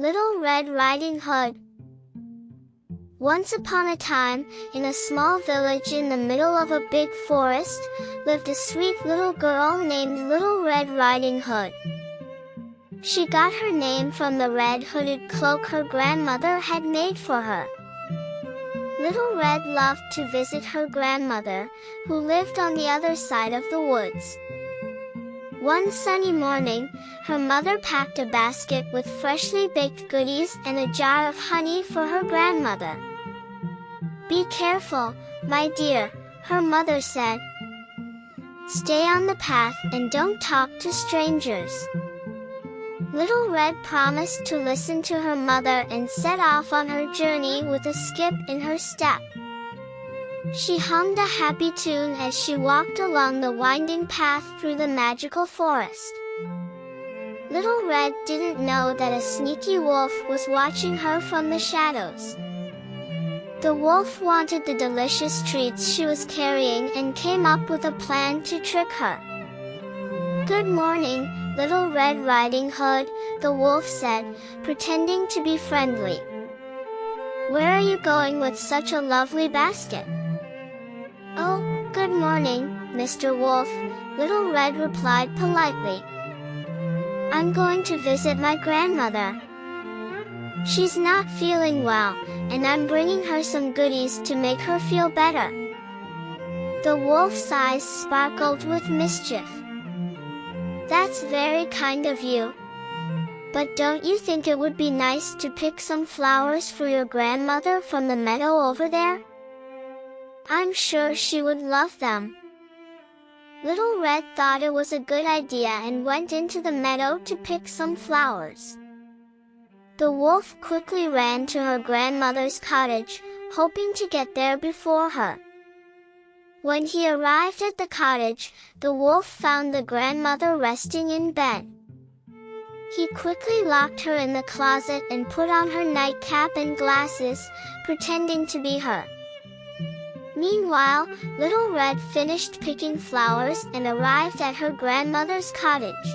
Little Red Riding Hood. Once upon a time, in a small village in the middle of a big forest, lived a sweet little girl named Little Red Riding Hood. She got her name from the red hooded cloak her grandmother had made for her. Little Red loved to visit her grandmother, who lived on the other side of the woods. One sunny morning, her mother packed a basket with freshly baked goodies and a jar of honey for her grandmother. "Be careful, my dear," her mother said. "Stay on the path and don't talk to strangers." Little Red promised to listen to her mother and set off on her journey with a skip in her step. She hummed a happy tune as she walked along the winding path through the magical forest. Little Red didn't know that a sneaky wolf was watching her from the shadows. The wolf wanted the delicious treats she was carrying and came up with a plan to trick her. "Good morning, Little Red Riding Hood," the wolf said, pretending to be friendly. "Where are you going with such a lovely basket?" "Oh, good morning, Mr. Wolf," Little Red replied politely. "I'm going to visit my grandmother. She's not feeling well, and I'm bringing her some goodies to make her feel better." The wolf's eyes sparkled with mischief. "That's very kind of you. But don't you think it would be nice to pick some flowers for your grandmother from the meadow over there? I'm sure she would love them." Little Red thought it was a good idea and went into the meadow to pick some flowers. The wolf quickly ran to her grandmother's cottage, hoping to get there before her. When he arrived at the cottage, the wolf found the grandmother resting in bed. He quickly locked her in the closet and put on her nightcap and glasses, pretending to be her. Meanwhile, Little Red finished picking flowers and arrived at her grandmother's cottage.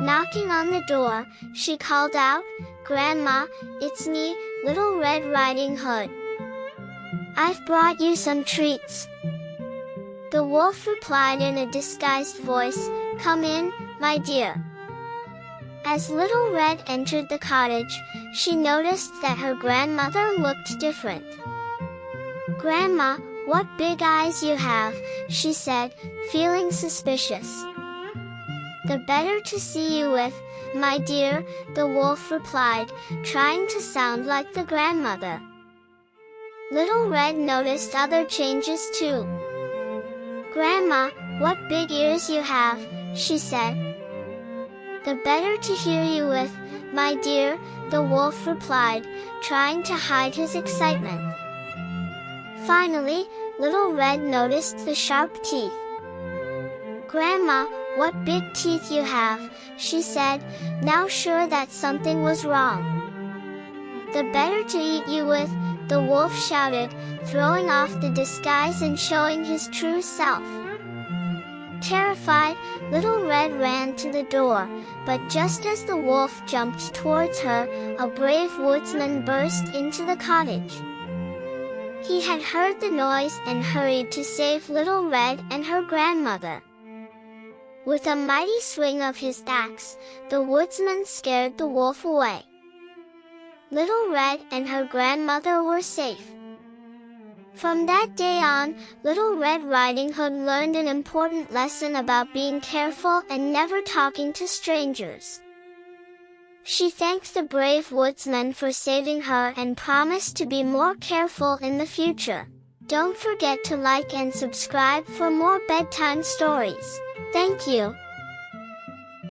Knocking on the door, she called out, "Grandma, it's me, Little Red Riding Hood. I've brought you some treats." The wolf replied in a disguised voice, "Come in, my dear." As Little Red entered the cottage, she noticed that her grandmother looked different. "Grandma, what big eyes you have," she said, feeling suspicious. "The better to see you with, my dear," the wolf replied, trying to sound like the grandmother. Little Red noticed other changes too. "Grandma, what big ears you have," she said. "The better to hear you with, my dear," the wolf replied, trying to hide his excitement. Finally, Little Red noticed the sharp teeth. "Grandma, what big teeth you have," she said, now sure that something was wrong. "The better to eat you with," the wolf shouted, throwing off the disguise and showing his true self. Terrified, Little Red ran to the door, but just as the wolf jumped towards her, a brave woodsman burst into the cottage. He had heard the noise and hurried to save Little Red and her grandmother. With a mighty swing of his axe, the woodsman scared the wolf away. Little Red and her grandmother were safe. From that day on, Little Red Riding Hood learned an important lesson about being careful and never talking to strangers. She thanked the brave woodsman for saving her and promised to be more careful in the future. Don't forget to like and subscribe for more bedtime stories. Thank you.